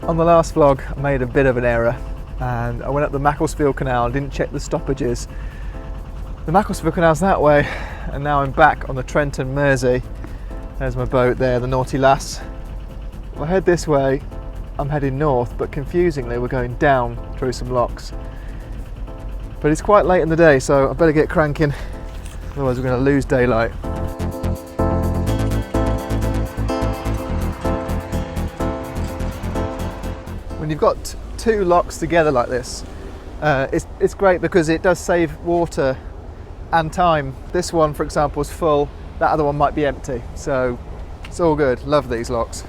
On the last vlog I made a bit of an error and I went up the Macclesfield Canal and didn't check the stoppages. The Macclesfield Canal's that way, and now I'm back on the Trent and Mersey. There's my boat there, the Naughty Lass. If I head this way, I'm heading north, but confusingly we're going down through some locks. But it's quite late in the day, so I better get cranking, otherwise we're going to lose daylight. When you've got two locks together like this, it's great because it does save water and time. This one, for example, is full, that other one might be empty, so it's all good. Love these locks.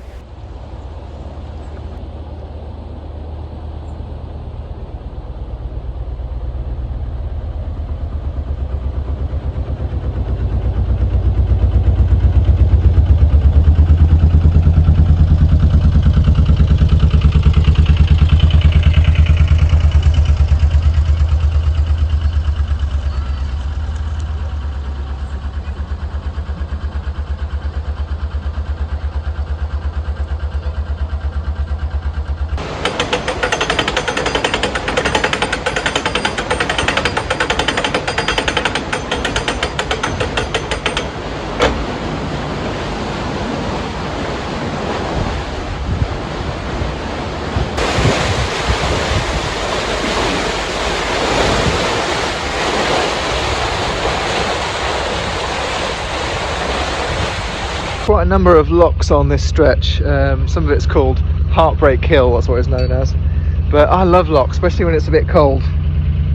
Quite a number of locks on this stretch. Some of it's called Heartbreak Hill, that's what it's known as. But I love locks, especially when it's a bit cold.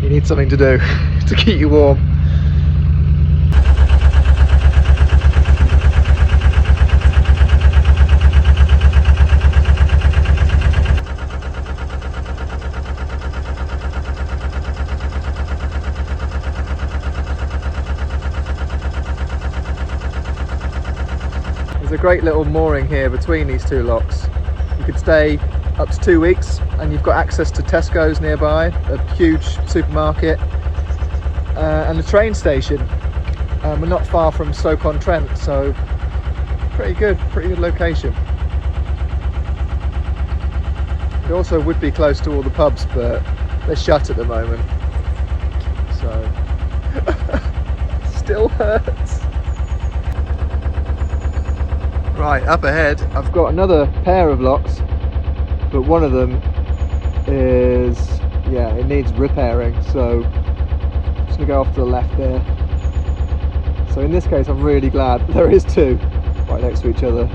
You need something to do to keep you warm. There's a great little mooring here between these two locks. You could stay up to 2 weeks and you've got access to Tesco's nearby, a huge supermarket, and a train station. We're not far from Stoke-on-Trent, so pretty good location. It also would be close to all the pubs, but they're shut at the moment, so still hurts. Right, up ahead I've got another pair of locks, but one of them is, yeah, it needs repairing, so I'm just going to go off to the left there. So in this case I'm really glad there is two right next to each other.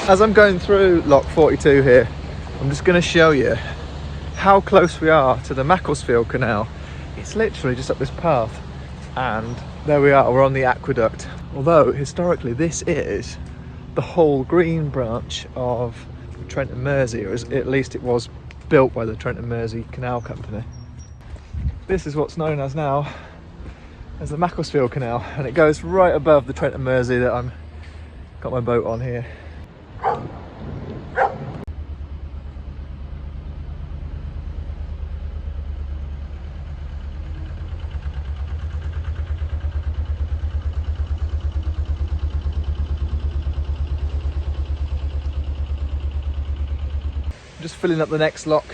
As I'm going through lock 42 here, I'm just going to show you how close we are to the Macclesfield Canal. It's literally just up this path, and there we are, we're on the aqueduct. Although historically this is the whole green branch of the Trent and Mersey, or at least it was built by the Trent and Mersey Canal Company. This is what's known as now as the Macclesfield Canal, and it goes right above the Trent and Mersey that I'm got my boat on here. Just filling up the next lock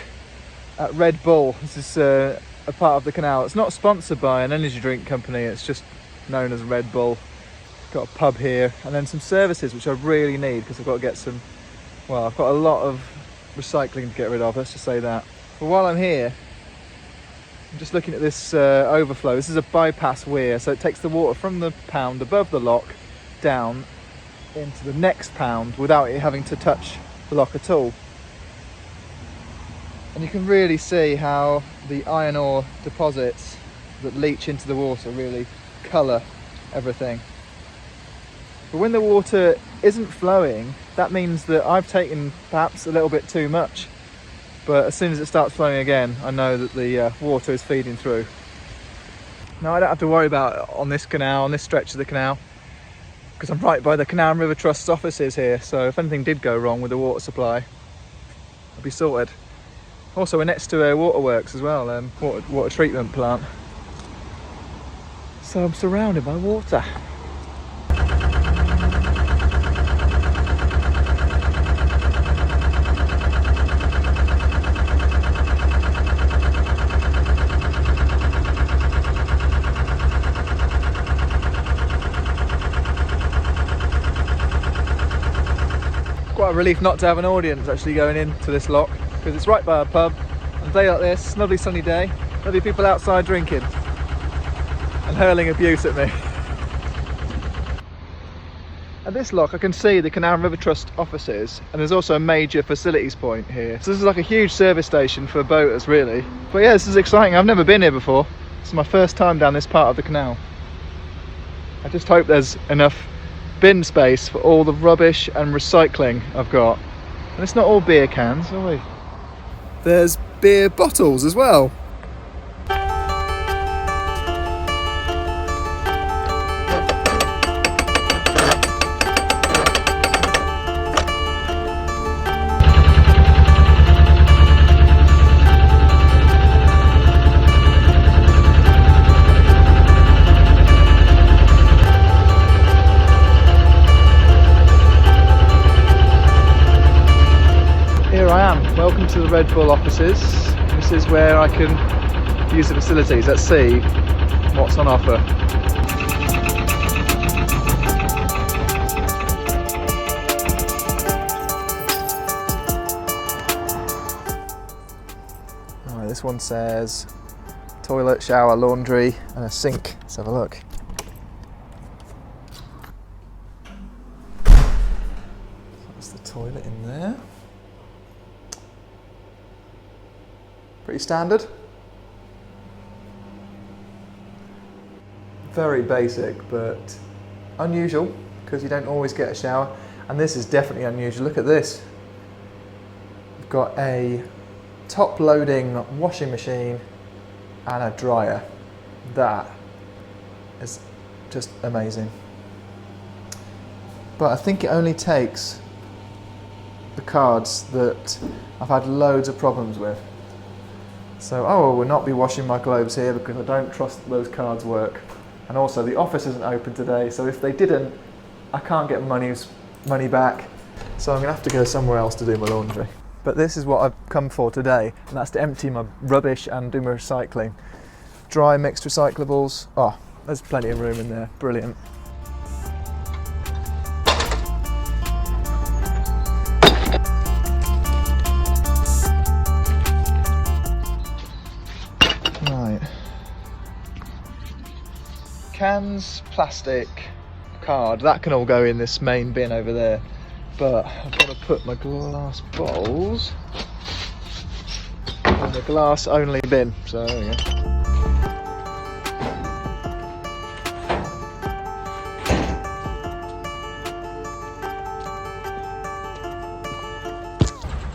at Red Bull. This is a part of the canal. It's not sponsored by an energy drink company, it's just known as Red Bull. Got a pub here, and then some services which I really need because I've got to get some, well, I've got a lot of recycling to get rid of, let's just say that. But while I'm here, I'm just looking at this overflow. This is a bypass weir, so it takes the water from the pound above the lock down into the next pound without it having to touch the lock at all. And you can really see how the iron ore deposits that leach into the water really colour everything. But when the water isn't flowing, that means that I've taken perhaps a little bit too much. But as soon as it starts flowing again, I know that the water is feeding through. Now I don't have to worry about it on this canal, on this stretch of the canal, because I'm right by the Canal and River Trust's offices here, so if anything did go wrong with the water supply, it'd be sorted. Also, we're next to a waterworks as well, water treatment plant. So I'm surrounded by water. Quite a relief not to have an audience actually going into this lock, because it's right by a pub. On a day like this, lovely sunny day, there'll be people outside drinking and hurling abuse at me. At this lock I can see the Canal and River Trust offices, and there's also a major facilities point here. So this is like a huge service station for boaters really. But yeah, this is exciting. I've never been here before. This is my first time down this part of the canal. I just hope there's enough bin space for all the rubbish and recycling I've got. And it's not all beer cans, are we? There's beer bottles as well. Welcome to the Red Bull offices. This is where I can use the facilities. Let's see what's on offer. Right, this one says toilet, shower, laundry and a sink. Let's have a look. That's the toilet in there. Pretty standard. Very basic, but unusual, because you don't always get a shower. And this is definitely unusual. Look at this. We've got a top-loading washing machine and a dryer. That is just amazing. But I think it only takes the cards that I've had loads of problems with. So, I will not be washing my clothes here because I don't trust that those cards work. And also the office isn't open today, so if they didn't, I can't get money back. So I'm gonna have to go somewhere else to do my laundry. But this is what I've come for today, and that's to empty my rubbish and do my recycling. Dry mixed recyclables. Oh, there's plenty of room in there, brilliant. Cans, plastic, card, that can all go in this main bin over there. But I've got to put my glass bowls in the glass only bin. So there we go.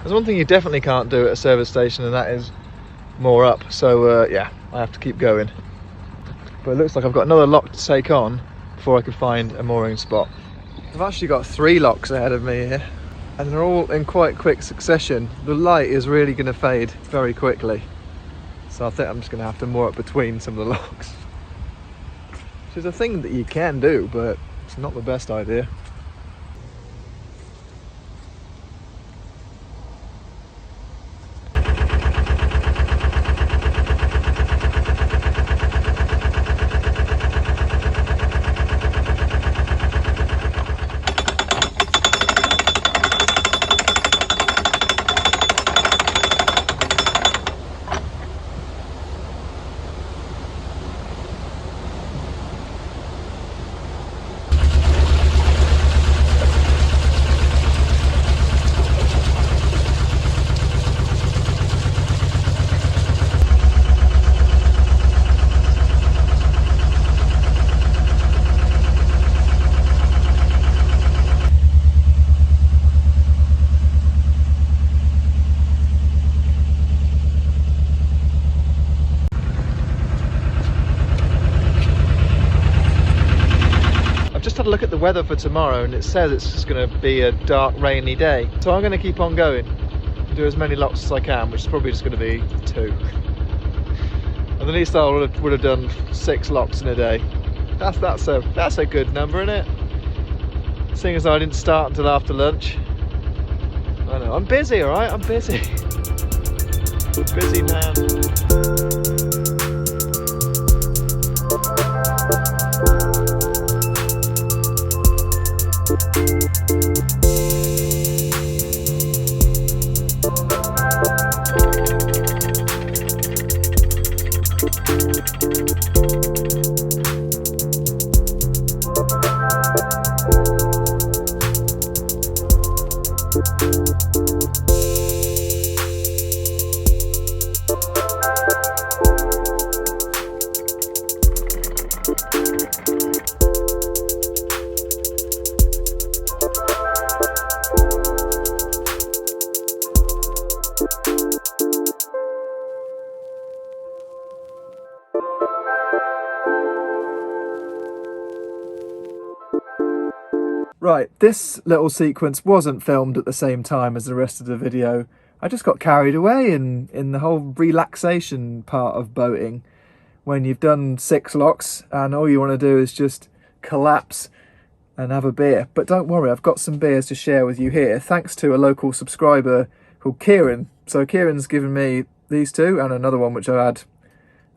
There's one thing you definitely can't do at a service station, and that is moor up. So yeah, I have to keep going. But it looks like I've got another lock to take on before I can find a mooring spot. I've actually got 3 locks ahead of me here, and they're all in quite quick succession. The light is really going to fade very quickly, so I think I'm just going to have to moor up between some of the locks. Which is a thing that you can do, but it's not the best idea. weather for tomorrow, and it says it's just going to be a dark, rainy day. So I'm going to keep on going, do as many lots as I can, which is probably just going to be 2. And the least I would have done 6 locks in a day. That's a good number, isn't it? Seeing as I didn't start until after lunch. I know, I'm busy, alright? I'm busy. Busy man. Right, this little sequence wasn't filmed at the same time as the rest of the video. I just got carried away in the whole relaxation part of boating. When you've done 6 locks and all you want to do is just collapse and have a beer. But don't worry, I've got some beers to share with you here, thanks to a local subscriber called Kieran. So Kieran's given me these 2 and another one which I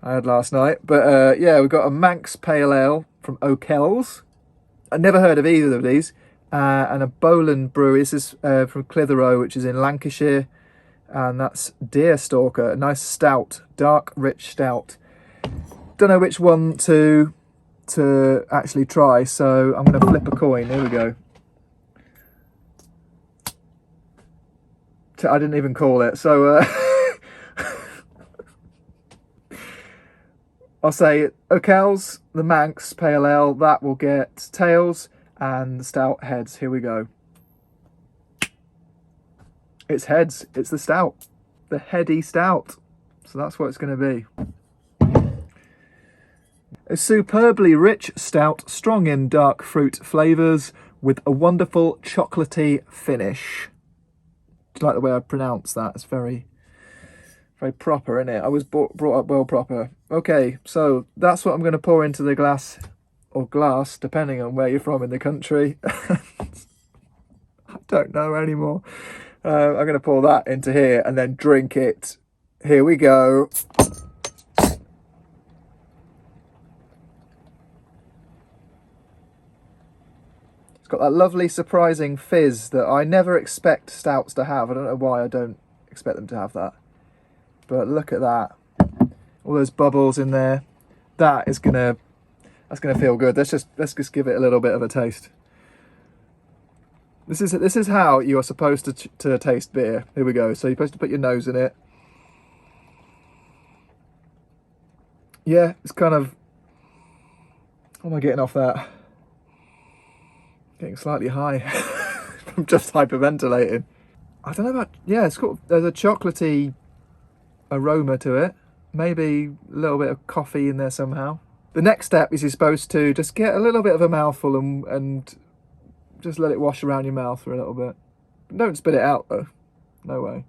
had last night. But yeah, we've got a Manx Pale Ale from O'Kells. I've never heard of either of these. And a Boland Brewery. This is from Clitheroe, which is in Lancashire. And that's Deerstalker, a nice stout, dark, rich stout. Don't know which one to actually try, so I'm going to flip a coin. Here we go. I didn't even call it, so I'll say O'Kells, the Manx Pale Ale, that will get tails, and the stout heads. Here we go. It's heads. It's the stout, the heady stout. So that's what it's going to be. A superbly rich stout, strong in dark fruit flavours with a wonderful chocolatey finish. Do you like the way I pronounce that? It's very, very proper, isn't it? I was brought up well proper. Okay, so that's what I'm going to pour into the glass, or glass, depending on where you're from in the country. I don't know anymore. I'm going to pour that into here and then drink it. Here we go. It's got that lovely surprising fizz that I never expect stouts to have. I don't know why I don't expect them to have that. But look at that. All those bubbles in there. That's gonna feel good. Let's just give it a little bit of a taste. This is how you are supposed to taste beer. Here we go. So you're supposed to put your nose in it. Yeah, it's kind of... How am I getting off that? Getting slightly high. I'm just hyperventilating. I don't know about... Yeah, it's got... There's a chocolatey aroma to it. Maybe a little bit of coffee in there somehow. The next step is you're supposed to just get a little bit of a mouthful and just let it wash around your mouth for a little bit. Don't spit it out though. No way.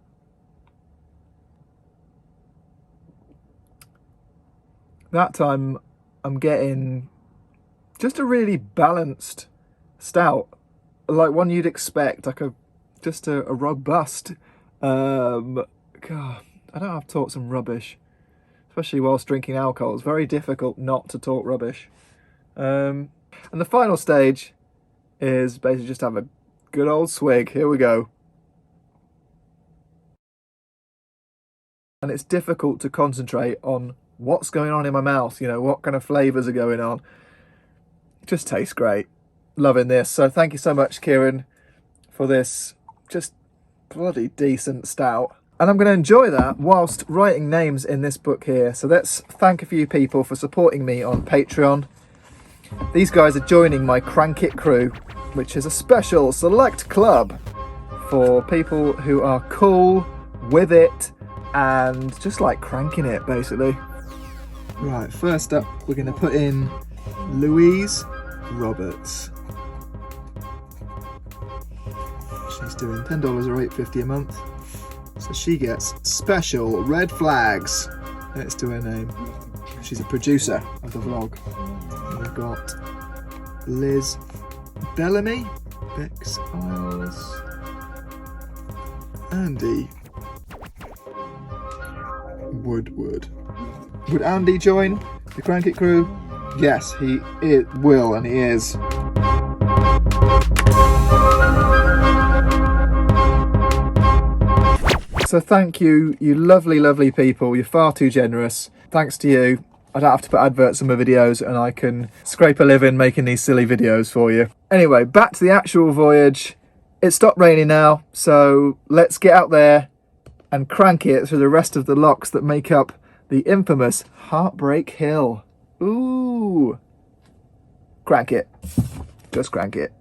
That time I'm getting just a really balanced stout, like one you'd expect, like just a robust. God, I know I've talked some rubbish, especially whilst drinking alcohol. It's very difficult not to talk rubbish. And the final stage is basically just have a good old swig. Here we go. And it's difficult to concentrate on what's going on in my mouth, you know, what kind of flavours are going on. It just tastes great. Loving this. So thank you so much, Kieran, for this just bloody decent stout. And I'm going to enjoy that whilst writing names in this book here. So let's thank a few people for supporting me on Patreon. These guys are joining my Crank It crew, which is a special select club for people who are cool with it and just like cranking it, basically. Right, first up, we're going to put in Louise Roberts. She's doing $10 or $8.50 a month. So she gets special red flags next to her name. She's a producer of the vlog. And we've got Liz Bellamy, Bex Isles, Andy Woodward. Would Andy join the Crank It crew? Yes, he will, and he is. So thank you, you lovely, lovely people. You're far too generous. Thanks to you, I don't have to put adverts on my videos and I can scrape a living making these silly videos for you. Anyway, back to the actual voyage. It stopped raining now, so let's get out there and crank it through the rest of the locks that make up the infamous Heartbreak Hill. Ooh. Crank it. Just crank it.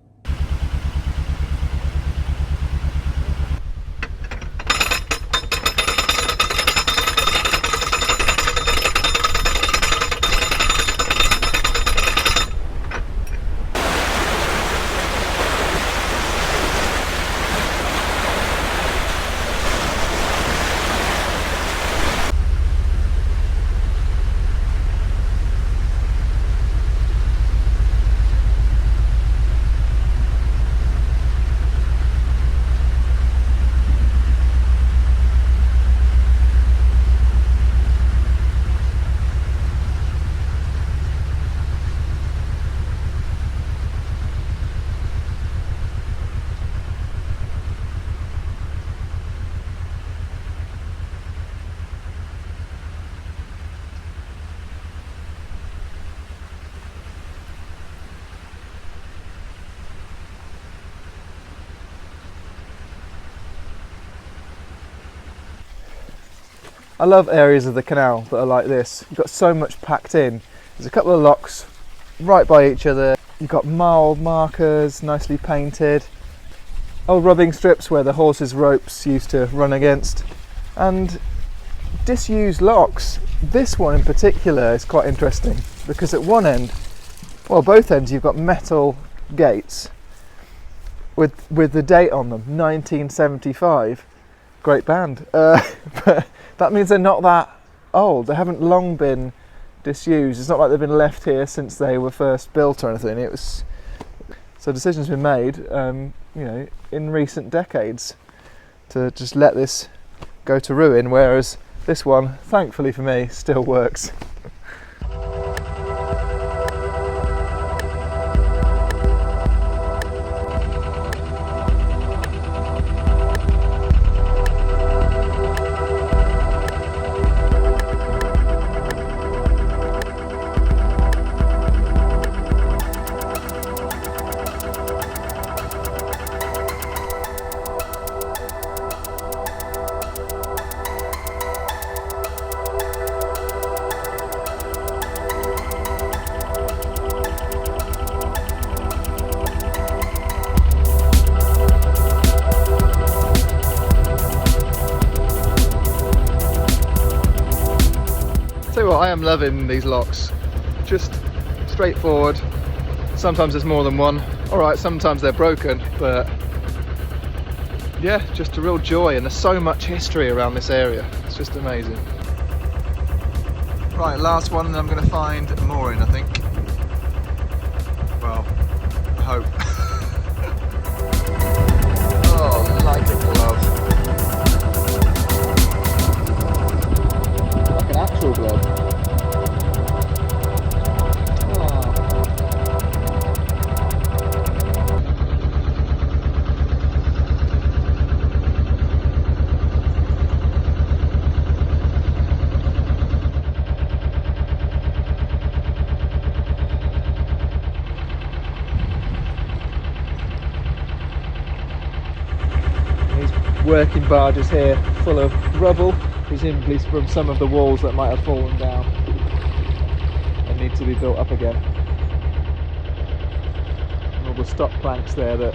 I love areas of the canal that are like this. You've got so much packed in. There's a couple of locks right by each other. You've got mile markers, nicely painted. Old rubbing strips where the horses' ropes used to run against. And disused locks. This one in particular is quite interesting because at one end, well, both ends, you've got metal gates with the date on them, 1975. Great band. But that means they're not that old. They haven't long been disused. It's not like they've been left here since they were first built or anything. It was so decisions been made, you know, in recent decades to just let this go to ruin. Whereas this one, thankfully for me, still works. I am loving these locks, just straightforward. Sometimes there's more than one. Alright, sometimes they're broken, but yeah, just a real joy, and there's so much history around this area. It's just amazing. Right, last one, and I'm going to find a mooring, I think. Well, I hope. Oh, like a glove. Like an actual glove. Working barges here full of rubble, presumably from some of the walls that might have fallen down and need to be built up again. And all the stop planks there that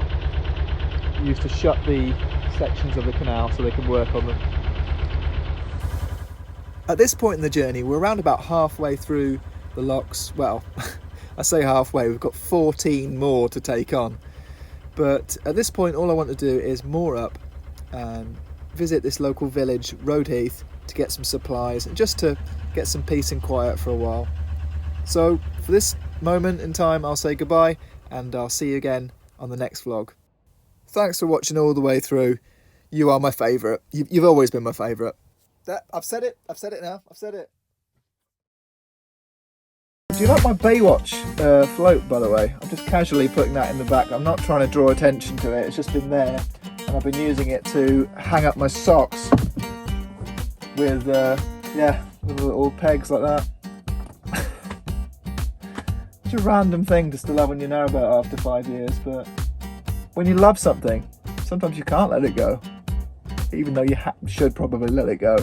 used to shut the sections of the canal so they can work on them. At this point in the journey, we're around about halfway through the locks. Well, I say halfway, we've got 14 more to take on. But at this point, all I want to do is moor up and visit this local village, Roadheath, to get some supplies and just to get some peace and quiet for a while. So for this moment in time, I'll say goodbye and I'll see you again on the next vlog. Thanks for watching all the way through. You are my favourite. You've always been my favourite. I've said it now. I've said it. Do you like my Baywatch float, by the way? I'm just casually putting that in the back. I'm not trying to draw attention to it. It's just been there, and I've been using it to hang up my socks with, with little pegs like that. It's a random thing to still have when you know about it after 5 years, but when you love something, sometimes you can't let it go, even though you should probably let it go.